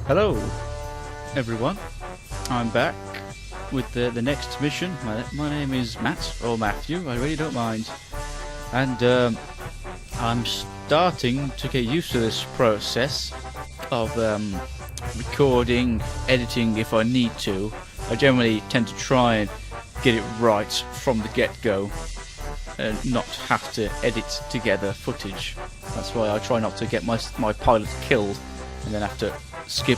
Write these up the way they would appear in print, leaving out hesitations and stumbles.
Hello everyone, I'm back with the next mission. My name is Matt, or Matthew, I really don't mind. And I'm starting to get used to this process of recording, editing if I need to. I generally tend to try and get it right from the get-go and not have to edit together footage. That's why I try not to get my pilot killed and then have to skip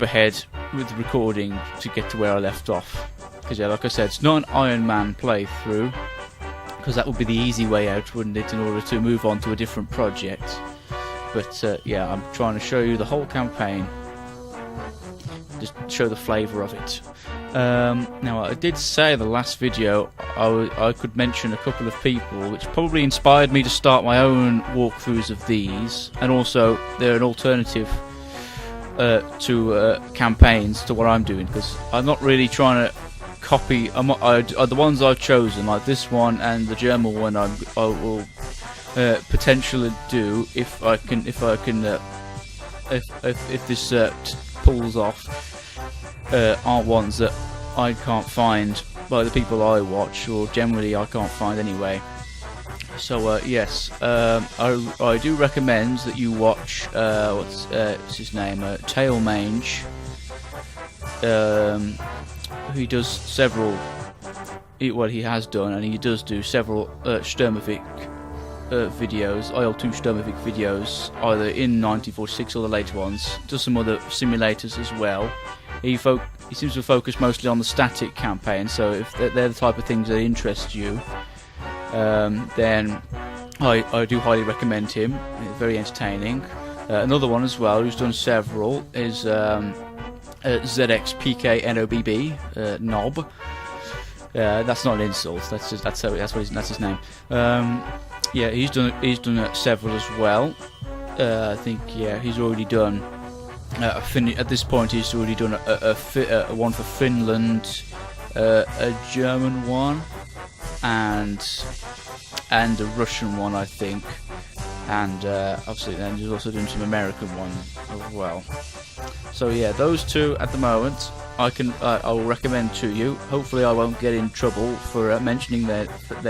ahead with the recording to get to where I left off. Because yeah, like I said, it's not an Iron Man playthrough, because that would be the easy way out, wouldn't it, in order to move on to a different project. But yeah, I'm trying to show you the whole campaign, just show the flavour of it. Now, I did say in the last video I could mention a couple of people, which probably inspired me to start my own walkthroughs of these, and also they're an alternative to campaigns to what I'm doing, because I'm not really trying to copy. The ones I've chosen, like this one and the German one, I will potentially do if this pulls off. Aren't ones that I can't find by the people I watch, or generally I can't find anyway. So yes, I do recommend that you watch what's his name, Tailmange. He does several. He has done, and he does do several Sturmovik videos, IL-2 Sturmovik videos, either in 1946 or the later ones. Does some other simulators as well. He seems to focus mostly on the static campaign, so if they're the type of things that interest you, then I do highly recommend him. It's very entertaining. Another one as well, who's done several, is ZXPKNOBB, Knob. That's not an insult. That's his name. Yeah, he's done several as well. I think he's already done. At this point, he's already done a one for Finland, a German one, and a Russian one, I think, and obviously then he's also doing some American one as well. So yeah, those two at the moment I will recommend to you. Hopefully I won't get in trouble for mentioning their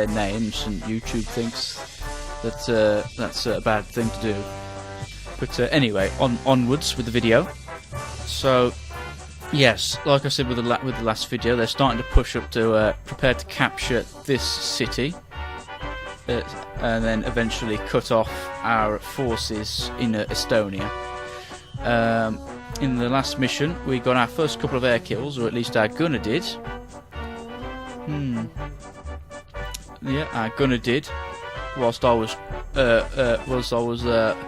names, and YouTube thinks that that's a bad thing to do. But anyway, onwards with the video. So yes, like I said with the last video, they're starting to push up to prepare to capture this city, and then eventually cut off our forces in Estonia. In the last mission, we got our first couple of air kills, or at least our gunner did. Yeah, our gunner did. Whilst I was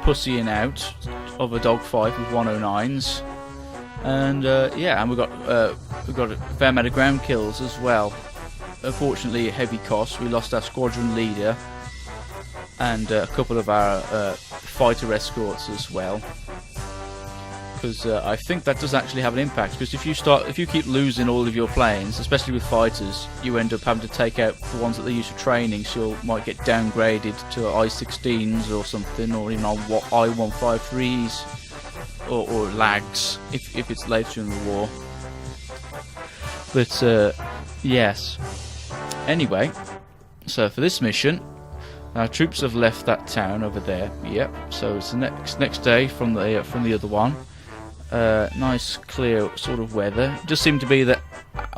pussying out of a dogfight with 109s, and yeah, and we got a fair amount of ground kills as well. Unfortunately, at heavy cost, we lost our squadron leader and a couple of our fighter escorts as well. Because I think that does actually have an impact. Because if you keep losing all of your planes, especially with fighters, you end up having to take out the ones that they use for training. So you might get downgraded to I-16s or something, or even on I-153s or lags if it's later in the war. But yes. Anyway, so for this mission, our troops have left that town over there. Yep. So it's the next day from the other one. Nice clear sort of weather. It just seemed to be that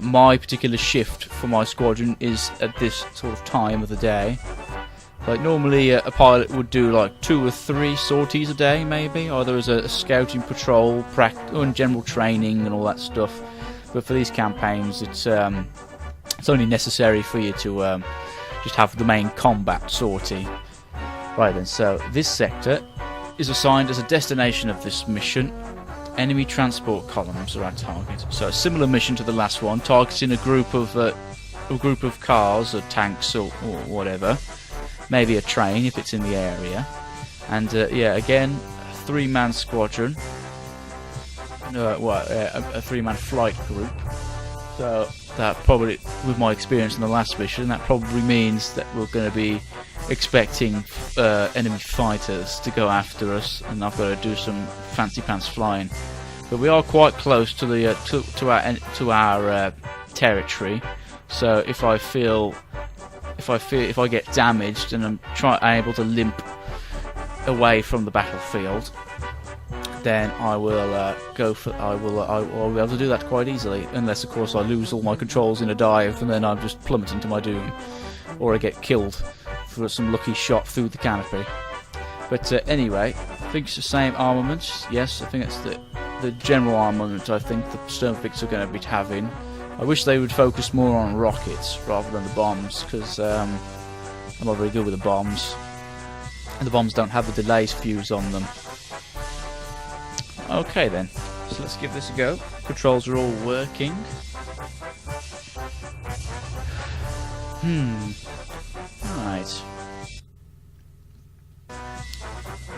my particular shift for my squadron is at this sort of time of the day. Like normally a pilot would do like 2 or 3 sorties a day, maybe, either as a scouting patrol, or general training and all that stuff. But for these campaigns, it's only necessary for you to just have the main combat sortie. Right then, so this sector is assigned as a destination of this mission. Enemy transport columns are our target. So a similar mission to the last one, targeting a group of cars or tanks or whatever, maybe a train if it's in the area. And yeah, again, a 3-man squadron, a 3-man flight group. So that probably, with my experience in the last mission, that probably means that we're going to be expecting enemy fighters to go after us, and I've got to do some fancy pants flying. But we are quite close to the to our territory, so if I get damaged and I'm able to limp away from the battlefield, then I will I will be able to do that quite easily, unless of course I lose all my controls in a dive and then I'm just plummeting to my doom, or I get killed for some lucky shot through the canopy. But anyway, I think it's the same armaments. Yes, I think it's the general armament I think the Sturmoviks are going to be having. I wish they would focus more on rockets rather than the bombs, because I'm not very good with the bombs, and the bombs don't have the delays fuse on them. Okay then, so let's give this a go. Controls are all working. Right.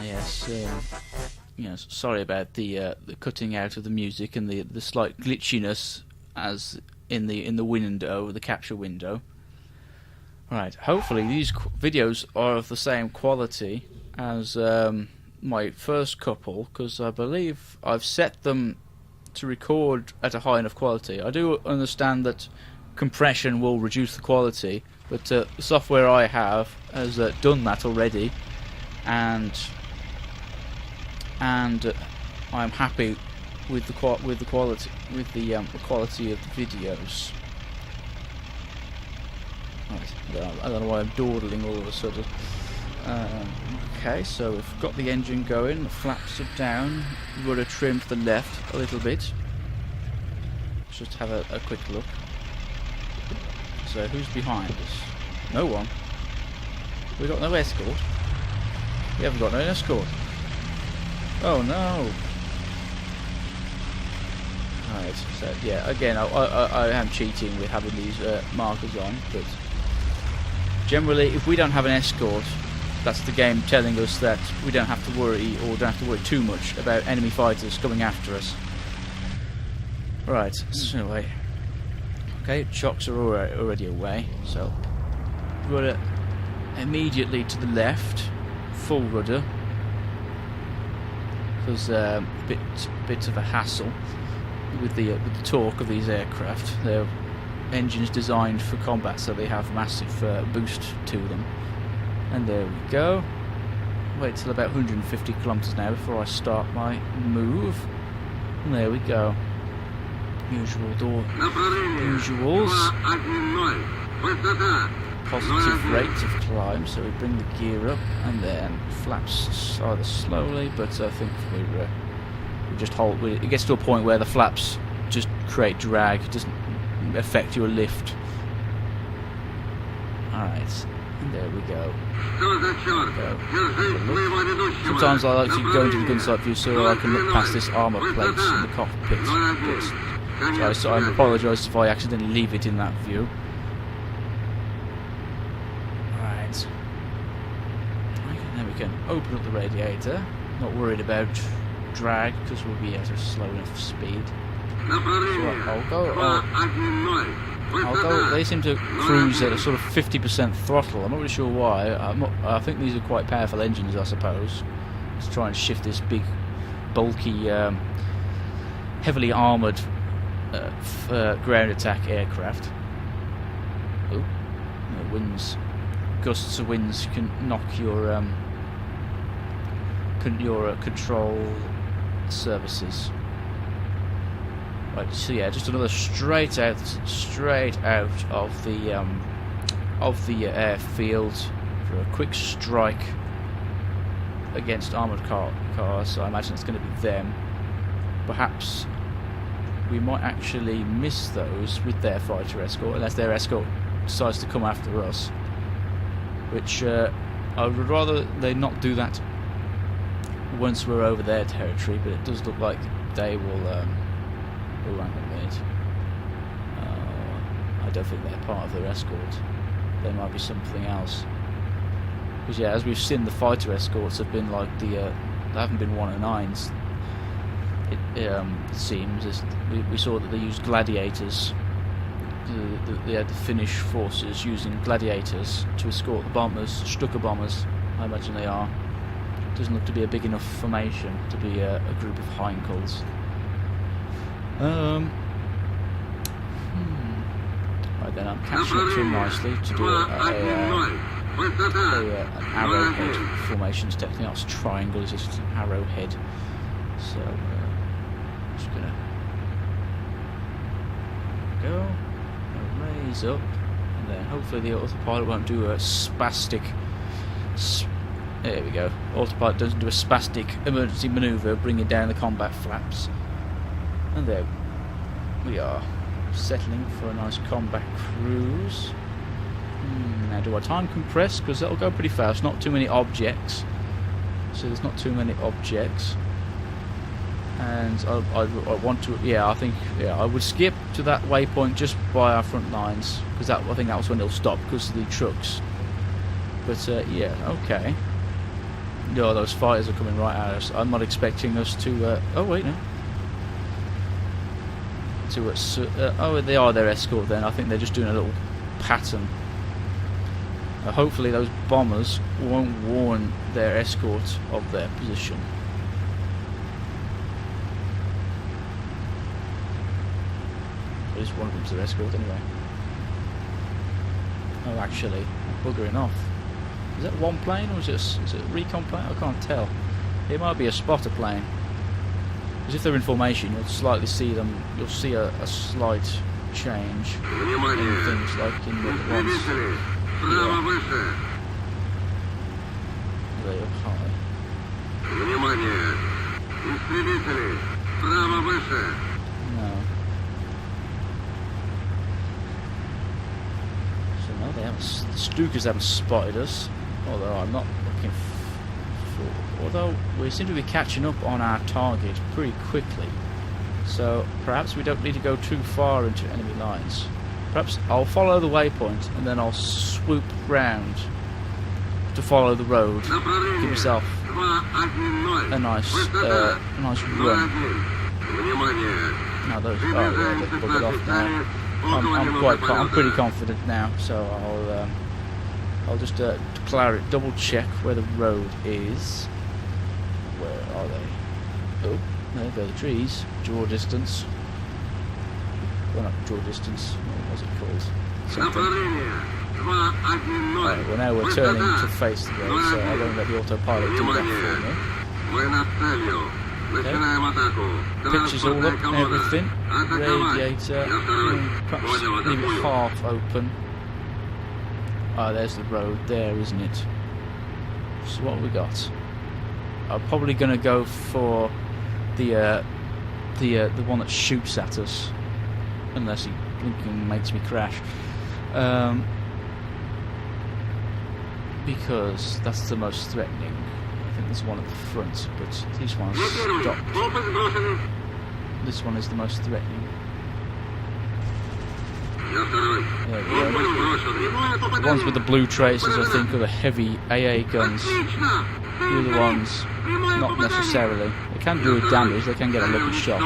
Yes. Yes. Sorry about the cutting out of the music and the slight glitchiness as in the window, the capture window. Right. Hopefully these videos are of the same quality as my first couple, because I believe I've set them to record at a high enough quality. I do understand that compression will reduce the quality, but the software I have has done that already, and I'm happy with the quality of the videos. Right, I don't know why I'm dawdling all of a sudden. Okay, so we've got the engine going, the flaps are down, rudder trim to the left a little bit. Let's just have a quick look. So who's behind us? No one. We've got no escort. We haven't got no escort. Oh no! Right, so yeah, again, I am cheating with having these markers on, but generally, if we don't have an escort, that's the game telling us that we don't have to worry, or don't have to worry too much about enemy fighters coming after us. Right, so anyway. Okay, chocks are already away, so rudder immediately to the left, full rudder, because a bit of a hassle with the torque of these aircraft. They're engines designed for combat, so they have massive boost to them. And there we go. Wait till about 150 kilometers now before I start my move. And there we go. Usuals. Positive rate of climb, so we bring the gear up and then flaps either slowly, but I think we just hold. It gets to a point where the flaps just create drag. It doesn't affect your lift. Alright, and there we go. Sometimes I like to go into the gun sight view so I can look past this armour plates in the cockpit. So I apologise if I accidentally leave it in that view. Right. Then we can open up the radiator. Not worried about drag because we'll be at a slow enough speed. So I'll go. They seem to cruise at a sort of 50% throttle. I'm not really sure why. I think these are quite powerful engines, I suppose. Let's try and shift this big, bulky, heavily armoured ground attack aircraft. Oh, the winds, gusts of winds can knock your control surfaces. Right, so yeah, just another straight out of the airfield for a quick strike against armoured cars. So I imagine it's going to be them. Perhaps we might actually miss those with their fighter escort, unless their escort decides to come after us. Which I would rather they not do that once we're over their territory, but it does look like they will. Oh, hang on a minute. I don't think they're part of their escort. There might be something else. Because yeah, as we've seen, the fighter escorts have been like they haven't been 109s. It seems we saw that they used gladiators the Finnish forces using gladiators to escort the bombers, Stuka bombers. I imagine they are. Doesn't look to be a big enough formation to be a group of Heinkel's. Right then, I'm catching up to him nicely to do an arrowhead formation. Technically, not a triangle, it's just an arrowhead. So, just gonna go, raise up, and then hopefully the autopilot won't do a spastic. There we go. Autopilot doesn't do a spastic emergency maneuver, bringing down the combat flaps. And there we are, settling for a nice combat cruise. Now, do I time compress? Because that'll go pretty fast. Not too many objects. So there's not too many objects. And I want to, I think I would skip to that waypoint just by our front lines, because I think that was when it'll stop because of the trucks. But yeah, okay. No, those fighters are coming right at us. I'm not expecting us to. Oh wait, no. Oh, they are their escort then. I think they're just doing a little pattern. Hopefully, those bombers won't warn their escort of their position. At least one of them's their escort anyway. Oh, actually, I'm buggering off. Is that one plane or is it a recon plane? I can't tell. It might be a spotter plane. Because if they're in formation, you'll slightly see them. You'll see a slight change in things like in the ones. They are high. No. So no, they haven't. The Stukas haven't spotted us. Although I'm not looking for. Although we seem to be catching up on our target pretty quickly. So perhaps we don't need to go too far into enemy lines. Perhaps I'll follow the waypoint and then I'll swoop round to follow the road. Give myself a nice run. Now those, they've buggered off now. I'm pretty confident now, so I'll just double check where the road is. Where are they? Oh, there go the trees. Draw distance. Well, not draw distance. What was it called? Something. Right, well now we're turning to face the road, so I won't let the autopilot do that for me. Okay. Pictures all up, everything. Radiator. Perhaps leave it half open. Ah, there's the road there, isn't it? So what have we got? I'm probably going to go for the one that shoots at us, unless he blinking makes me crash. Because that's the most threatening. I think there's one at the front, but this one's stopped. This one is the most threatening. There we go. The ones with the blue traces, I think, are the heavy AA guns. The other ones, not necessarily. They can do damage, they can get a lucky shot,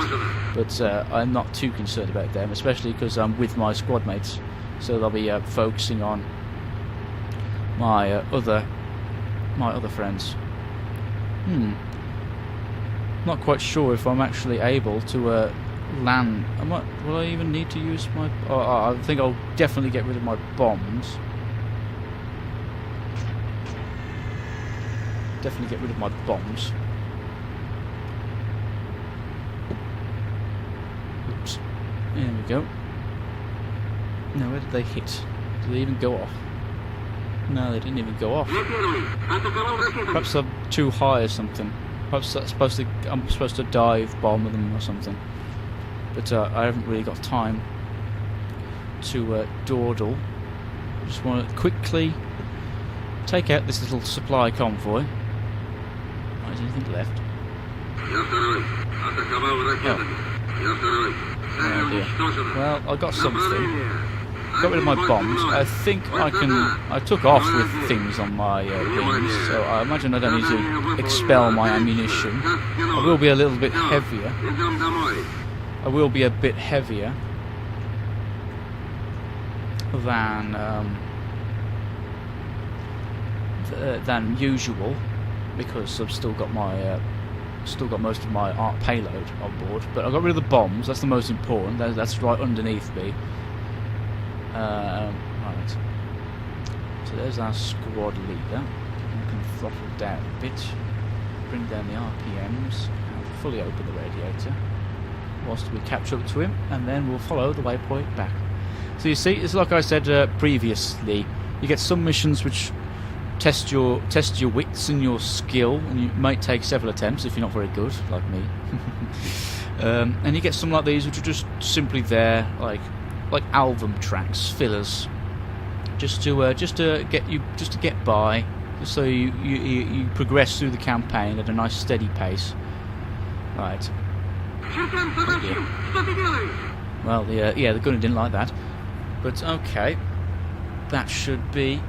but I'm not too concerned about them, especially because I'm with my squad mates, so they'll be focusing on my other friends. Not quite sure if I'm actually able to land. Will I even need to use my? I think I'll definitely get rid of my bombs. Definitely get rid of my bombs. Oops. There we go. Now, where did they hit? Did they even go off? No, they didn't even go off. Perhaps I'm too high or something. Perhaps I'm supposed to dive bomb them or something. But I haven't really got time to dawdle. I just want to quickly take out this little supply convoy. Is there anything left? Oh dear. Well, I got something. Got rid of my bombs. I think I took off with things on my wings, so I imagine I don't need to expel my ammunition. I will be a little bit heavier. than usual, because I've still got most of my art payload on board. But I got rid of the bombs. That's the most important. That's right underneath me. Right. So there's our squad leader. I can throttle down a bit, bring down the RPMs, and fully open the radiator whilst we catch up to him, and then we'll follow the waypoint back. So you see, it's like I said previously. You get some missions which test your wits and your skill, and you might take several attempts if you're not very good, like me. And you get some like these which are just simply there, like album tracks, fillers, just to get by, just so you progress through the campaign at a nice steady pace. Right. Well, the gunner didn't like that, but okay, that should be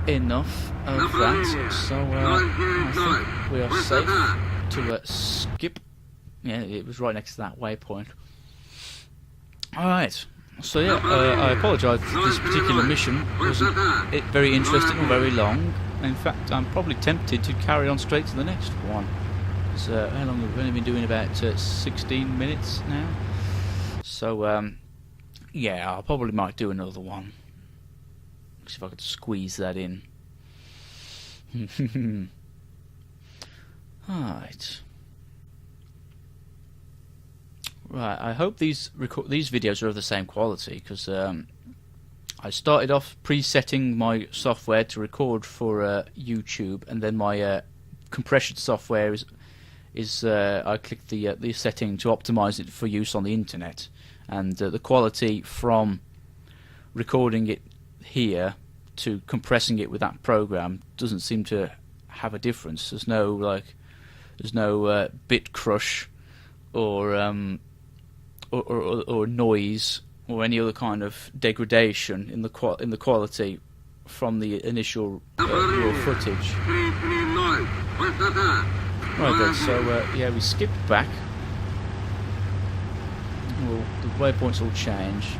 enough of that. So I think we are safe to skip. Yeah, it was right next to that waypoint. Alright, so yeah, I apologise if this particular mission wasn't very interesting or very long. In fact, I'm probably tempted to carry on straight to the next one. Because how long have we only been doing? About 16 minutes now. So yeah, I probably might do another one. See if I could squeeze that in. Right. Right, I hope these videos are of the same quality, because I started off presetting my software to record for YouTube, and then my compression software is I clicked the setting to optimize it for use on the internet, and the quality from recording it here to compressing it with that program doesn't seem to have a difference. There's no bit crush or noise or any other kind of degradation in the quality from the initial raw footage. Right then, so yeah, we skipped back. Well, the waypoints will change.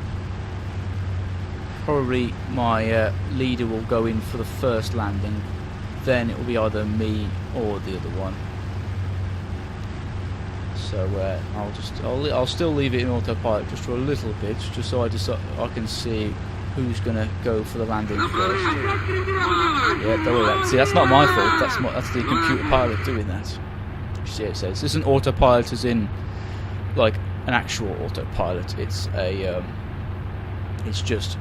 Probably my leader will go in for the first landing, then it will be either me or the other one. So I'll still leave it in autopilot just for a little bit, just so I can see who's gonna go for the landing first. Yeah, don't worry about it. See, that's not my fault. That's the computer pilot doing that. You see, it says this isn't autopilot as in like an actual autopilot. It's just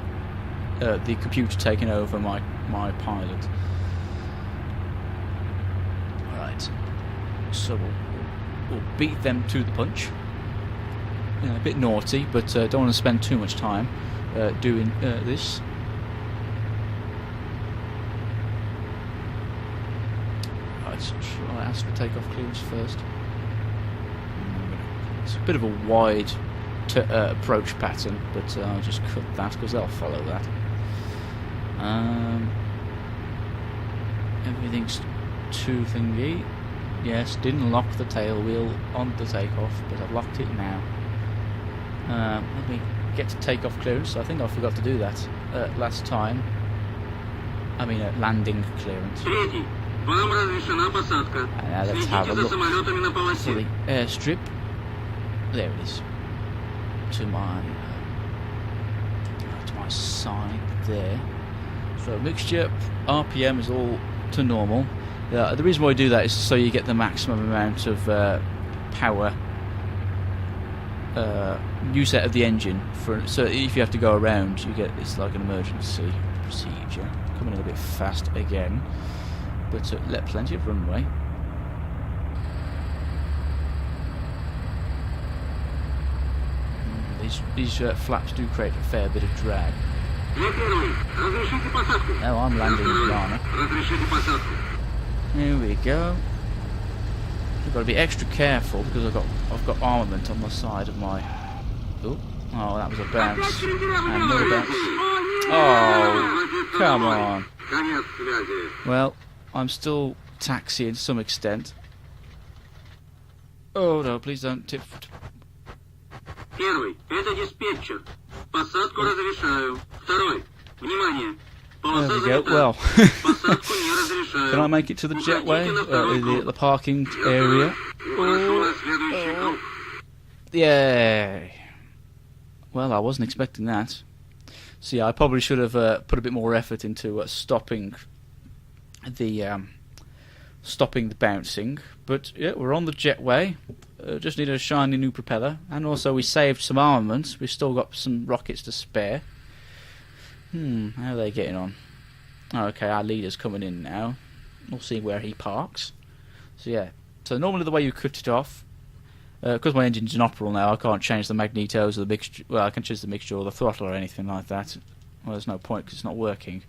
the computer taking over my pilot. Alright, so we'll beat them to the punch. You know, a bit naughty, but don't want to spend too much time doing this. Right, shall I ask for takeoff clearance first? It's a bit of a wide approach pattern, but I'll just cut that because they'll follow that. Everything's too thingy. Yes, didn't lock the tail wheel on the takeoff, but I've locked it now. Let me get to takeoff clearance. I think I forgot to do that last time. I mean, landing clearance. Now let's have a look for the airstrip. There it is. To my side there. So mixture RPM is all to normal. The reason why I do that is so you get the maximum amount of power use out of the engine. So if you have to go around, you get it's like an emergency procedure. Coming in a bit fast again, but let plenty of runway. These flaps do create a fair bit of drag. Now I'm landing in banana. Here we go. I've got to be extra careful because I've got armament on the side of my. Oh, that was a bounce. And another bounce. Oh, come on. Well, I'm still taxiing to some extent. Oh no, please don't tip. Первый, это диспетчер. Посадку разрешаю. Второй, There we go. Well, can I make it to the jetway? The parking area? Yay! Well, I wasn't expecting that. So yeah, I probably should have put a bit more effort into stopping the bouncing. But yeah, we're on the jetway. Just need a shiny new propeller, and also we saved some armaments. We've still got some rockets to spare. How are they getting on? Oh, okay, our leader's coming in now. We'll see where he parks. So yeah, so normally the way you cut it off, because my engine's inoperable now, I can't change the magnetos or the mixture. Well, I can change the mixture or the throttle or anything like that. Well, there's no point because it's not working.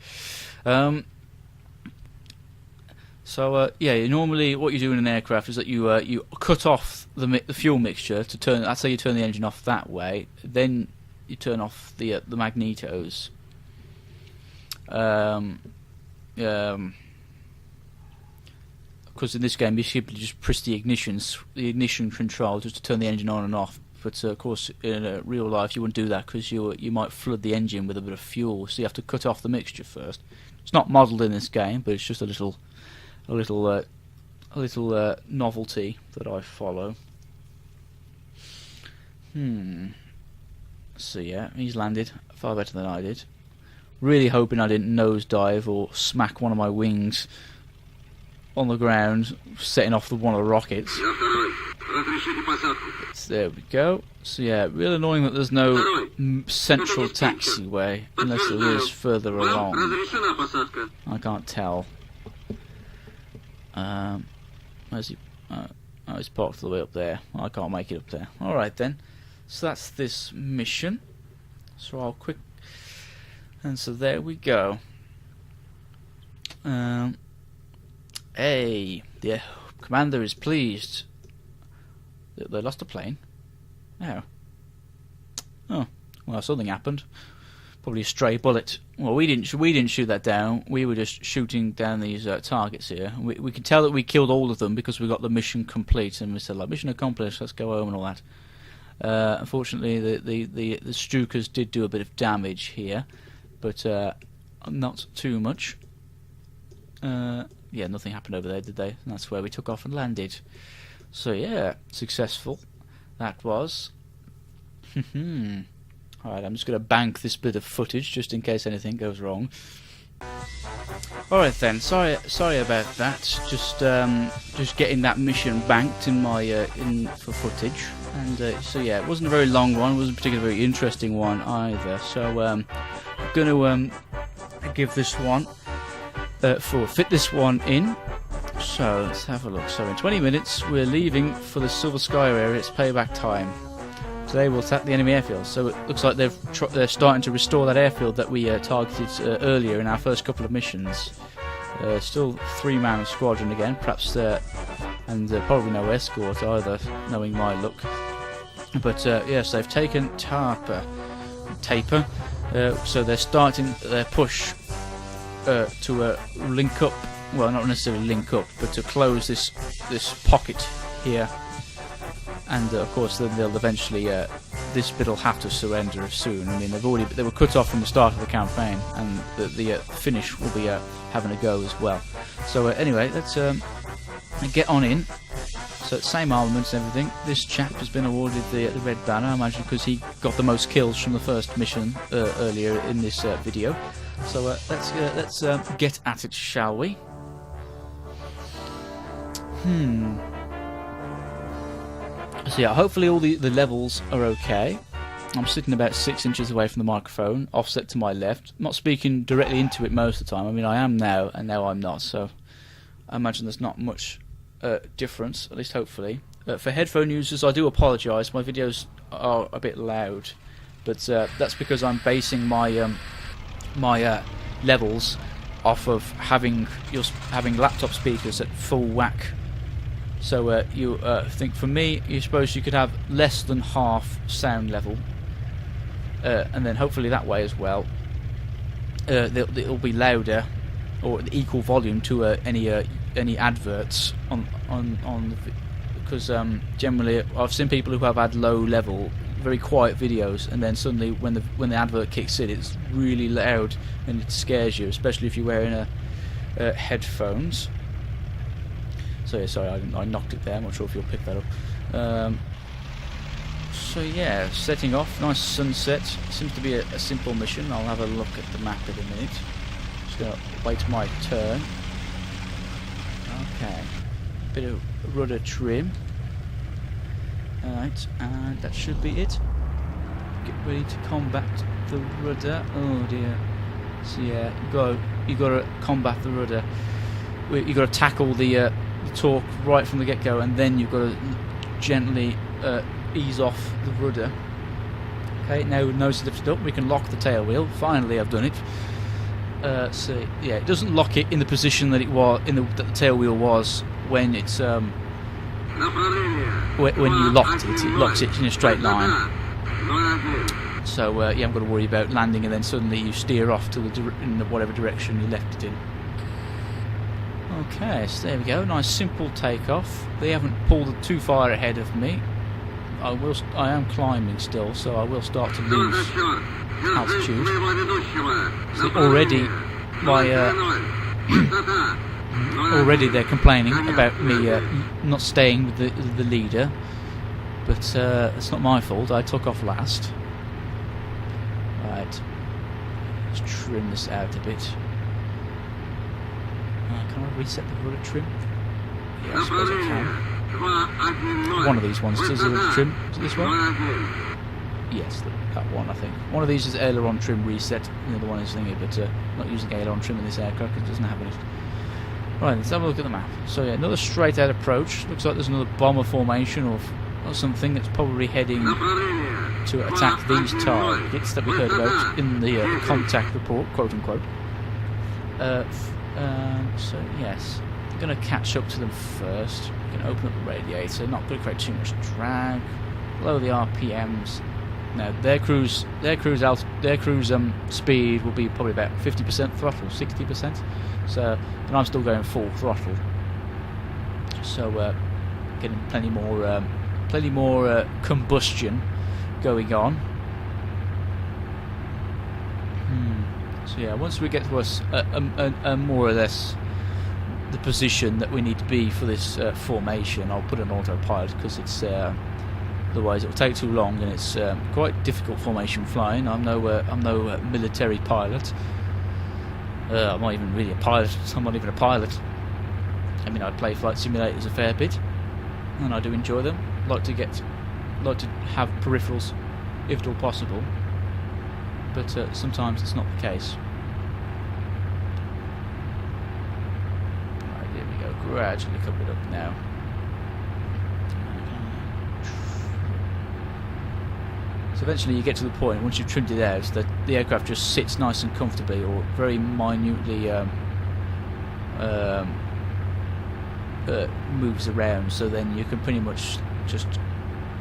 So yeah, normally what you do in an aircraft is that you cut off the fuel mixture to turn. That's how you turn the engine off that way. Then you turn off the magnetos. Because in this game you simply just press the ignition control just to turn the engine on and off. But of course, in real life you wouldn't do that because you might flood the engine with a bit of fuel. So you have to cut off the mixture first. It's not modelled in this game, but it's just a little novelty that I follow. So yeah, he's landed far better than I did. Really hoping I didn't nosedive or smack one of my wings on the ground, setting off one of the rockets. So there we go. So yeah, really annoying that there's no central taxiway, unless there is further along. I can't tell. Where's he? Oh, he's parked all the way up there. I can't make it up there. Alright then. So that's this mission. So I'll quick... And so there we go. Hey, the commander is pleased. They lost a plane. Oh, well, something happened. Probably a stray bullet. Well, we didn't shoot that down. We were just shooting down these targets here. We can tell that we killed all of them because we got the mission complete, and we said, like, mission accomplished. Let's go home and all that. Unfortunately, the Sturmovik did do a bit of damage here, but not too much. Yeah, nothing happened over there, did they? And that's where we took off and landed. So yeah, successful. That was. Alright, I'm just going to bank this bit of footage just in case anything goes wrong. Alright then, sorry about that. Just getting that mission banked in my for footage. And so yeah, it wasn't a very long one. It wasn't a particularly very interesting one either. So I'm going to give this one fit this one in. So let's have a look. So in 20 minutes we're leaving for the Silver Sky area. It's payback time. Today we'll attack the enemy airfield. So it looks like they're starting to restore that airfield that we targeted earlier in our first couple of missions. Still 3-man squadron again, perhaps, and probably no escort either, knowing my luck. But yes, they've taken Taper. So they're starting their push to link up. Well, not necessarily link up, but to close this pocket here. And of course, then they'll eventually. This bit will have to surrender soon. I mean, they were cut off from the start of the campaign, and the finish will be having a go as well. So anyway, let's get on in. So same armaments and everything. This chap has been awarded the red banner, I imagine, because he got the most kills from the first mission earlier in this video. So let's get at it, shall we? So yeah, hopefully all the levels are okay. I'm sitting about 6 inches away from the microphone, offset to my left. I'm not speaking directly into it most of the time. I mean, I am now, and now I'm not. So I imagine there's not much difference, at least hopefully. For headphone users, I do apologise. My videos are a bit loud, but that's because I'm basing my my levels off of having laptop speakers at full whack. So you think for me, you suppose you could have less than half sound level, and then hopefully that way as well, it'll be louder or equal volume to any adverts on because generally I've seen people who have had low level very quiet videos, and then suddenly when the advert kicks in, it's really loud and it scares you, especially if you're wearing headphones. So yeah, sorry, I knocked it there. I'm not sure if you'll pick that up. So yeah, setting off. Nice sunset. Seems to be a simple mission. I'll have a look at the map in a minute. Just gonna wait my turn. Okay, bit of rudder trim. Alright, and that should be it. Get ready to combat the rudder. Oh dear. So yeah, you got to combat the rudder. You got to tackle the torque right from the get-go, and then you've got to gently ease off the rudder. Okay, now nose lifted up, we can lock the tail wheel. Finally, I've done it. So yeah, it doesn't lock it in the position that it was that the tail wheel was when it's when you locked it. It locks it in a straight line. So yeah, I'm going to worry about landing and then suddenly you steer off to in whatever direction you left it in. Okay, so there we go. Nice simple takeoff. They haven't pulled it too far ahead of me. I am climbing still, so I will start to lose altitude. So already, already they're complaining about me not staying with the leader, but it's not my fault. I took off last. Right, let's trim this out a bit. Can I reset the rudder trim? Yeah, I suppose I can. One of these ones does the rudder trim. Is it this one? Yes, that one, I think. One of these is aileron trim reset, the other one is thingy, but not using aileron trim in this aircraft because it doesn't have it. Right, let's have a look at the map. So yeah, another straight out approach. Looks like there's another bomber formation or something that's probably heading to attack these targets that we heard about in the contact report, quote unquote. So yes, I'm going to catch up to them first. We can open up the radiator, not going to create too much drag. Lower the RPMs. Now their cruise speed will be probably about 50% throttle, 60%. So, and I'm still going full throttle. So getting plenty more combustion going on. So yeah, once we get to a more or less the position that we need to be for this formation, I'll put an autopilot because it's otherwise it will take too long and it's quite difficult formation flying. I'm no military pilot. I'm not even really a pilot. I'm not even a pilot. I mean, I play flight simulators a fair bit, and I do enjoy them. Like to have peripherals if at all possible. But sometimes it's not the case. Right, here we go. Gradually coming it up now. So eventually you get to the point, once you've trimmed it out, that the aircraft just sits nice and comfortably, or very minutely moves around. So then you can pretty much just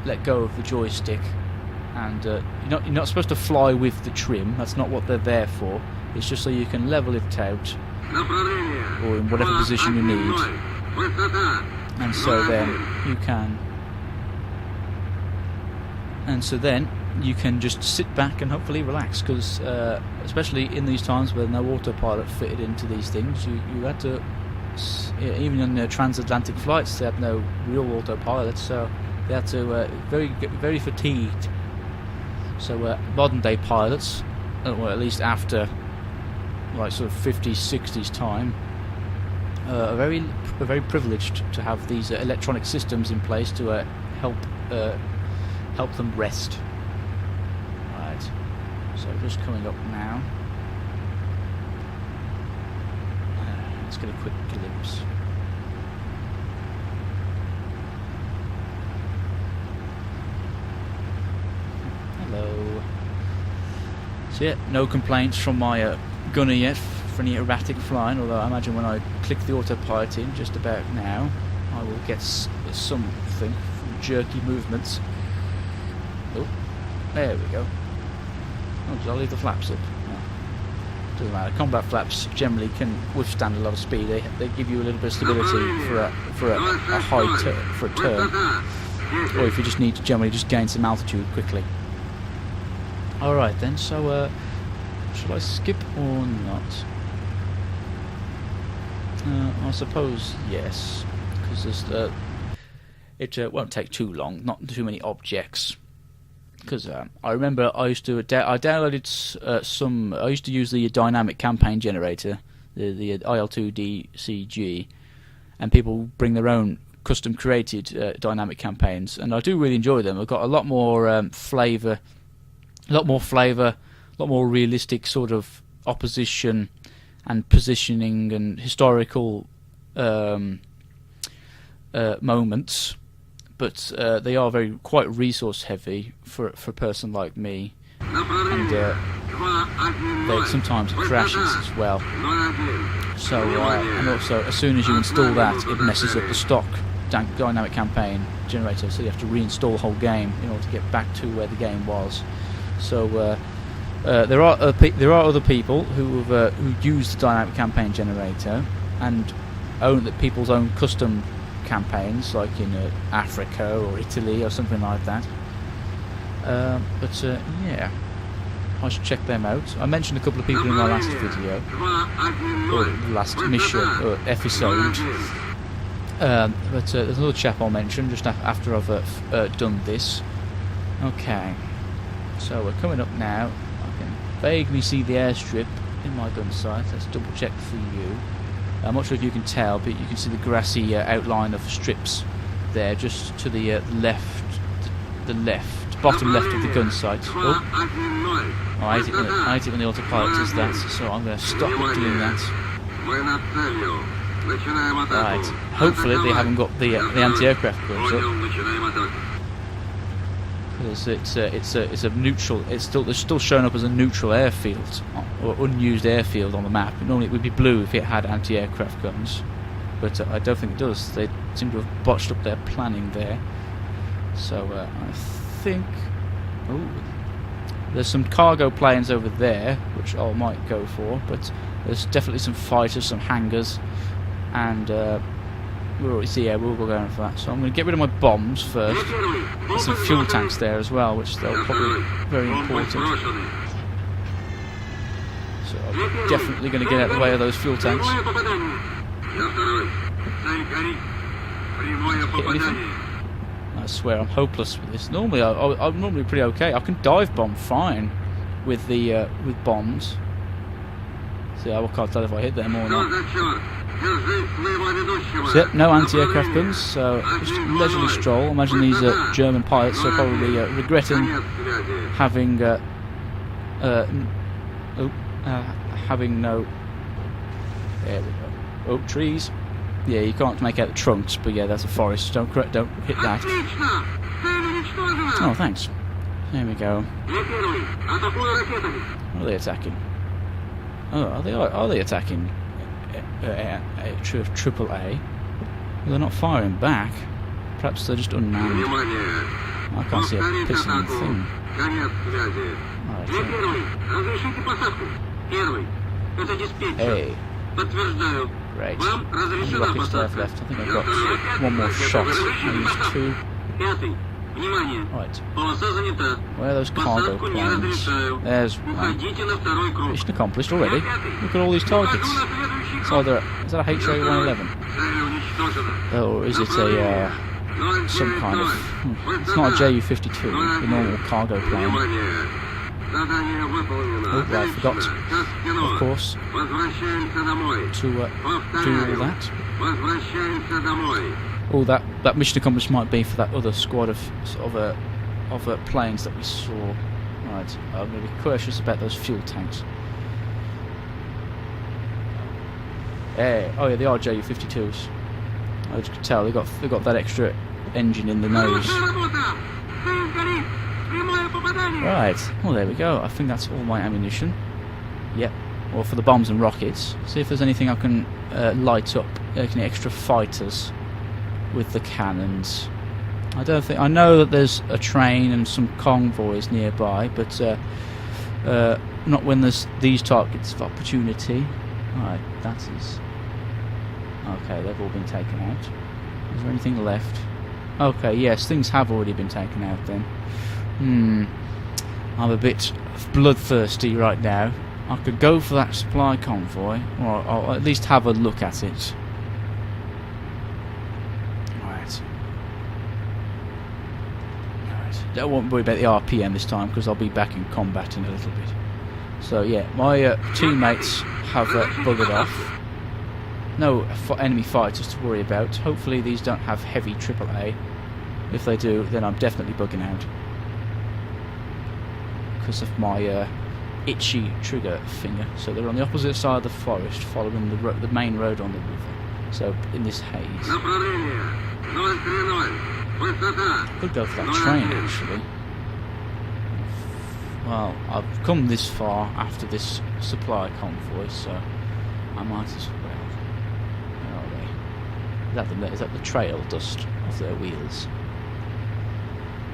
let go of the joystick. And you're not supposed to fly with the trim. That's not what they're there for. It's just so you can level it out, or in whatever position you need. And so then you can. And so then you can just sit back and hopefully relax. Because especially in these times where no autopilot fitted into these things, you had to. Even in transatlantic flights, they had no real autopilot, so they had to very fatigued. So modern day pilots, or at least after like sort of 50s, 60s time, are very privileged to have these electronic systems in place to help them rest. Right. So just coming up now. Let's get a quick glimpse. Hello. So yeah, no complaints from my gunner yet for any erratic flying, although I imagine when I click the autopilot in just about now, I will get something from jerky movements. Oh, there we go. Oh, I'll leave the flaps up. Oh, doesn't matter. Combat flaps generally can withstand a lot of speed. They give you a little bit of stability for a high for a turn. or if you just need to generally just gain some altitude quickly. Alright then, so shall I skip or not? I suppose yes, because it won't take too long, not too many objects. Because I remember I used to I downloaded some. I used to use the dynamic campaign generator, the IL-2 DCG, and people bring their own custom created dynamic campaigns, and I do really enjoy them. I've got a lot more flavour, a lot more realistic sort of opposition and positioning and historical moments. But they are quite resource heavy for a person like me, and they sometimes crashes as well. So and also as soon as you install that, it messes up the stock dynamic campaign generator, so you have to reinstall the whole game in order to get back to where the game was. So there are other people who use the dynamic campaign generator and own people's own custom campaigns, like in Africa or Italy or something like that. But yeah, I should check them out. I mentioned a couple of people in my last video, or last mission or episode. But there's another chap I'll mention just after I've done this. Okay, so we're coming up now. I can vaguely see the airstrip in my gun sight. Let's double check for you. I'm not sure if you can tell, but you can see the grassy outline of strips there, just to the bottom left of the gun sight. Oh, I hate it when the autopilot does that, so I'm going to stop it doing that. Right, hopefully they haven't got the anti-aircraft guns up, because it's a neutral. It's still showing up as a neutral airfield or unused airfield on the map. Normally it would be blue if it had anti-aircraft guns, but I don't think it does. They seem to have botched up their planning there. So I think there's some cargo planes over there, which I might go for, but there's definitely some fighters, some hangars, and we'll go going for that. So I'm going to get rid of my bombs first. There's some fuel tanks there as well, which they're probably very important. So I'm definitely going to get out of the way of those fuel tanks. Hit anything? I swear I'm hopeless with this. Normally I'm normally pretty okay. I can dive bomb fine with the with bombs. See, I can't tell if I hit them or not. So, yep, no anti-aircraft guns, so just a leisurely stroll. I imagine these German pilots are probably regretting having having no. There we go. Oh, trees. Yeah, you can't make out the trunks, but yeah, that's a forest. Don't hit that. Oh, thanks. There we go. What are they attacking? Oh, are they attacking triple A? Well, they're not firing back. Perhaps they're just unmanned. I can't see a pissing thing. Hey. Right. Any rockets to have left? I think I've got one more shot. I used two. Right. Where are those cargo planes? There's one. Mission accomplished already. Look at all these targets. It's either, is that a HA-111? Or is it a some kind of? It's not a Ju-52, the normal cargo plane. Oh, I forgot, of course, to do all that. Oh, that mission accomplished might be for that other squad of planes that we saw. Right, I'm going to be cautious about those fuel tanks. Hey, oh yeah, they are Ju-52s. I just could tell they got that extra engine in the nose. Right, well there we go. I think that's all my ammunition. Yep, or for the bombs and rockets. See if there's anything I can light up, any extra fighters with the cannons. I know that there's a train and some convoys nearby, but not when there's these targets of opportunity. Alright, that is... Okay, they've all been taken out. Is there anything left? Okay, yes, things have already been taken out then. I'm a bit bloodthirsty right now. I could go for that supply convoy, or I'll at least have a look at it. Right. Don't want to worry about the RPM this time, because I'll be back in combat in a little bit. So yeah, my teammates have buggered off. No enemy fighters to worry about. Hopefully these don't have heavy AAA. If they do, then I'm definitely bugging out. Because of my itchy trigger finger. So they're on the opposite side of the forest, following the main road on the river. So in this haze. Could go for that train actually. Well, I've come this far after this supply convoy, so I might as well. Where are they? Is that the trail dust of their wheels?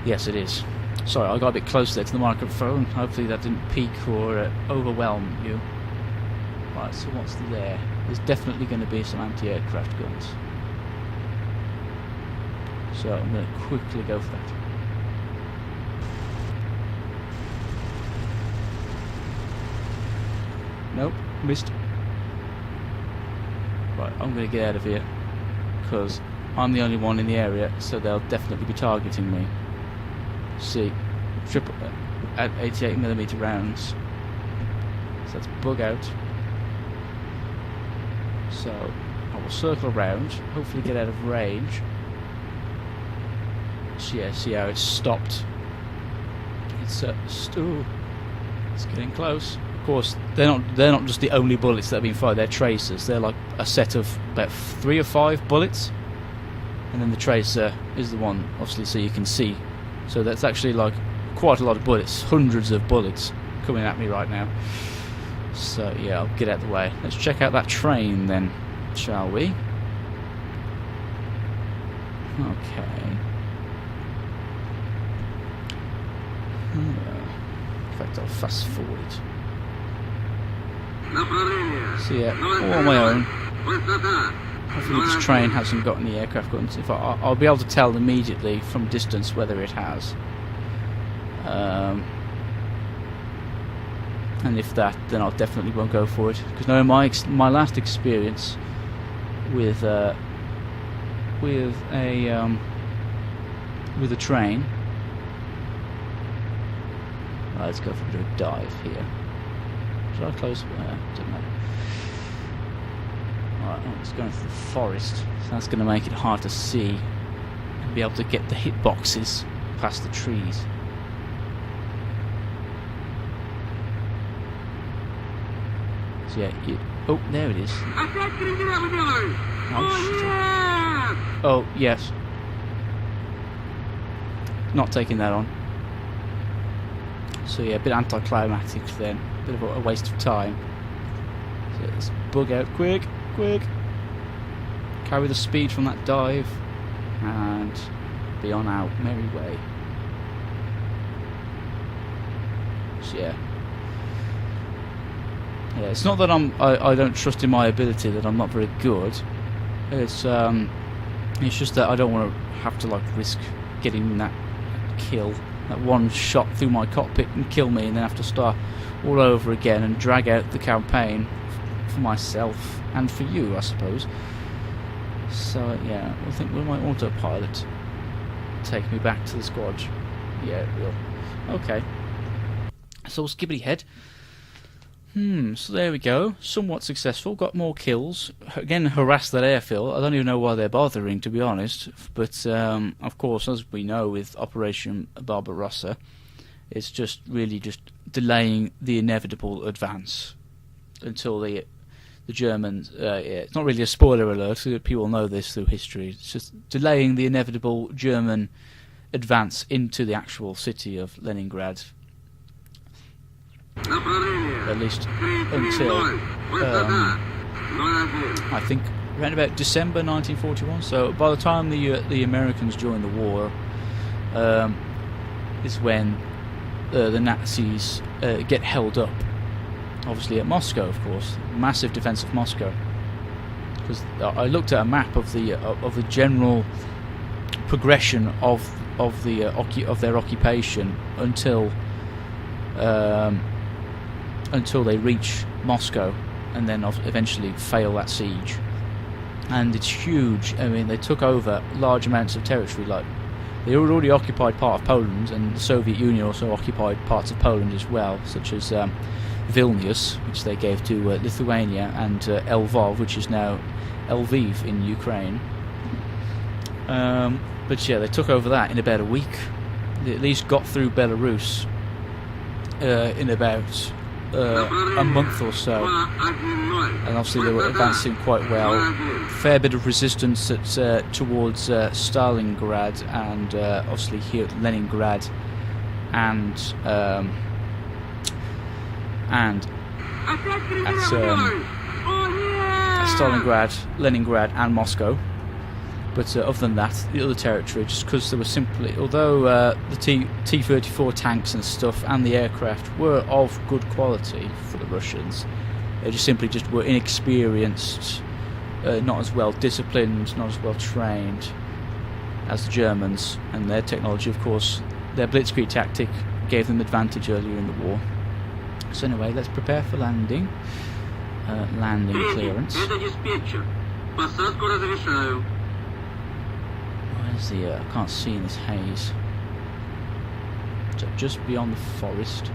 Yes, it is. Sorry, I got a bit close there to the microphone. Hopefully that didn't peak or overwhelm you. Right, so what's there? There's definitely going to be some anti-aircraft guns. So I'm going to quickly go for that. Nope, missed. Right, I'm going to get out of here, because I'm the only one in the area, so they'll definitely be targeting me. See, at 88mm rounds. So let's bug out. So I will circle around, hopefully get out of range. So yeah, see how it's stopped. It's it's getting close. Of course, they're not just the only bullets that have been fired. They're tracers. They're like a set of about 3 or 5 bullets, and then the tracer is the one, obviously, so you can see. So that's actually like quite a lot of bullets, hundreds of bullets coming at me right now. So yeah, I'll get out of the way. Let's check out that train then, shall we? Okay. In fact, I'll fast forward it. So yeah, all on my own. Hopefully this train hasn't got any aircraft guns. If I'll be able to tell immediately from distance whether it has. And if that, then I definitely won't go for it. Because no, my last experience with a train. Right, let's go for a bit of a dive here. Should I close? Doesn't matter. Alright, it's going through the forest, so that's going to make it hard to see and be able to get the hitboxes past the trees. So yeah, oh, there it is. Oh, yes. Not taking that on. So yeah, a bit anticlimactic then, a bit of a waste of time. So let's bug out quick. Carry the speed from that dive and be on our merry way. So yeah, it's not that I don't trust in my ability, that I'm not very good. It's just that I don't want to have to like risk getting that kill, that one shot through my cockpit and kill me, and then have to start all over again and drag out the campaign for myself and for you, I suppose. So yeah, I think will my autopilot take me back to the squad? Yeah, it will. Okay. So skibbity head. So there we go. Somewhat successful. Got more kills. Again, harassed that airfield. I don't even know why they're bothering, to be honest. But of course, as we know with Operation Barbarossa, it's just really just delaying the inevitable advance until the Germans. It's not really a spoiler alert. People know this through history. It's just delaying the inevitable German advance into the actual city of Leningrad. At least until I think around about December 1941. So by the time the Americans joined the war, is when the Nazis get held up. Obviously at Moscow, of course, massive defense of Moscow. Because I looked at a map of the general progression of their occupation until they reach Moscow, and then eventually fail that siege. And it's huge. I mean, they took over large amounts of territory. Like, they already occupied part of Poland, and the Soviet Union also occupied parts of Poland as well, such as Vilnius, which they gave to Lithuania, and Lvov, which is now Lviv in Ukraine. But yeah, they took over that in about a week. They at least got through Belarus in about a month or so, and obviously they were advancing quite well. Fair bit of resistance towards Stalingrad, and obviously here at Leningrad, and at Stalingrad, Leningrad, and Moscow. But other than that, the other territory, just because there were simply, although the T-34 tanks and stuff and the aircraft were of good quality for the Russians, they just simply were inexperienced, not as well disciplined, not as well trained as the Germans. And their technology, of course, their blitzkrieg tactic gave them advantage earlier in the war. So anyway, let's prepare for landing. Landing clearance. Where's the... I can't see in this haze. So just beyond the forest.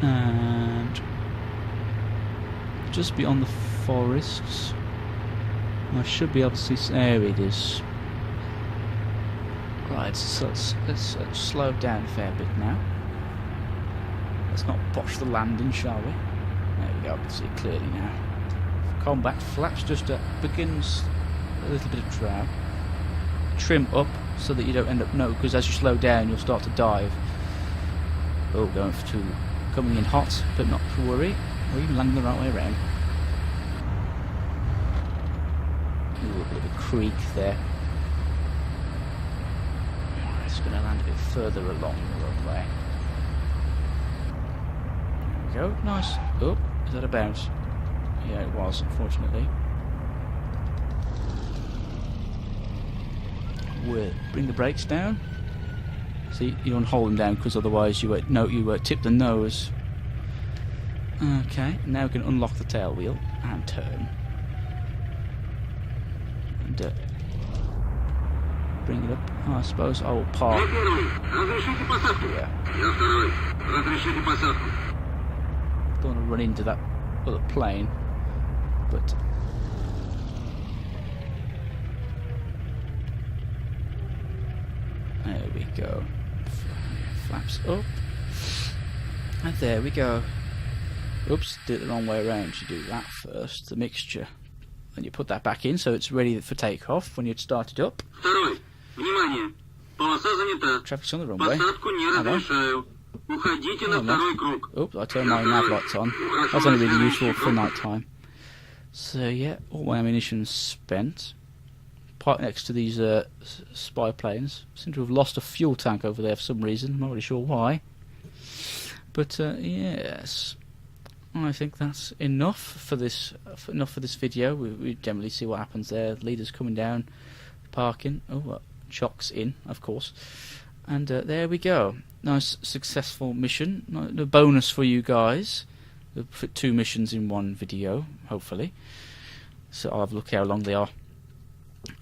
And... just beyond the forests. I should be able to see... there it is. Right, so let's slow down a fair bit now. Let's not botch the landing, shall we? There we go, I can see it clearly now. Combat flaps just begins a little bit of drag. Trim up so that you don't end up because as you slow down you'll start to dive. Oh, coming in hot, but not to worry. We're even landing the right way around. Ooh, a bit of a creek there. It's going to land a bit further along the runway. There we go, nice. Oh, is that a bounce? Yeah, it was, unfortunately. We'll bring the brakes down. See, you don't hold them down because otherwise you tip the nose. Okay, now we can unlock the tail wheel and turn. And bring it up. Oh, I suppose I will park. Yeah. Don't want to run into that other plane, but there we go. Flaps up, and there we go. Oops, did it the wrong way around. You do that first, the mixture, then you put that back in so it's ready for takeoff when you'd start it up. Traffic's on the runway. Oops, I turned my nav lights on. That's only really useful for night time. So yeah, all my ammunition's spent. Parked next to these spy planes. Seem to have lost a fuel tank over there for some reason. I'm not really sure why. But yes, I think that's enough for this. Enough for this video. We generally see what happens there. Leaders coming down, parking. Oh, chocks in, of course. And there we go. Nice successful mission. The bonus for you guys. We'll put 2 missions in one video, hopefully. So I'll have a look how long they are.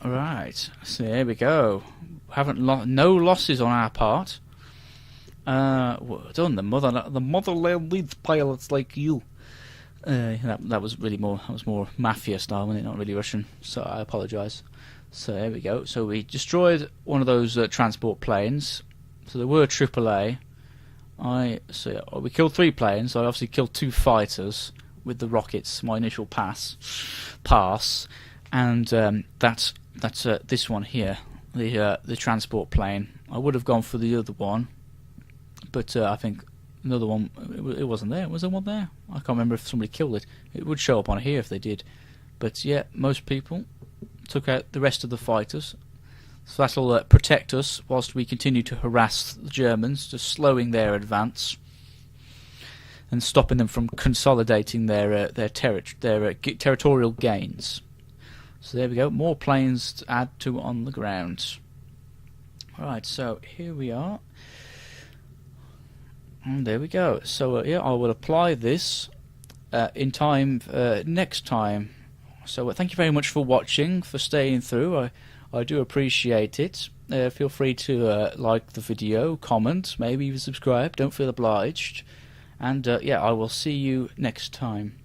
Alright, so there we go. No losses on our part. Well done, the motherland needs pilots like you. That was more mafia style, wasn't it? Not really Russian. So I apologise. So there we go. So we destroyed one of those transport planes. So there were AAA. We killed 3 planes. So I obviously killed 2 fighters with the rockets. My initial pass, and that's this one here, the transport plane. I would have gone for the other one, but I think another one. It wasn't there. Was there one there? I can't remember if somebody killed it. It would show up on here if they did. But yeah, most people took out the rest of the fighters. So that'll protect us whilst we continue to harass the Germans, just slowing their advance and stopping them from consolidating their territorial gains. So there we go, more planes to add to on the ground. Alright, so here we are. And there we go. So yeah, I will apply this in time next time. So thank you very much for watching, for staying through. I do appreciate it. Feel free to like the video, comment, maybe even subscribe. Don't feel obliged. And yeah, I will see you next time.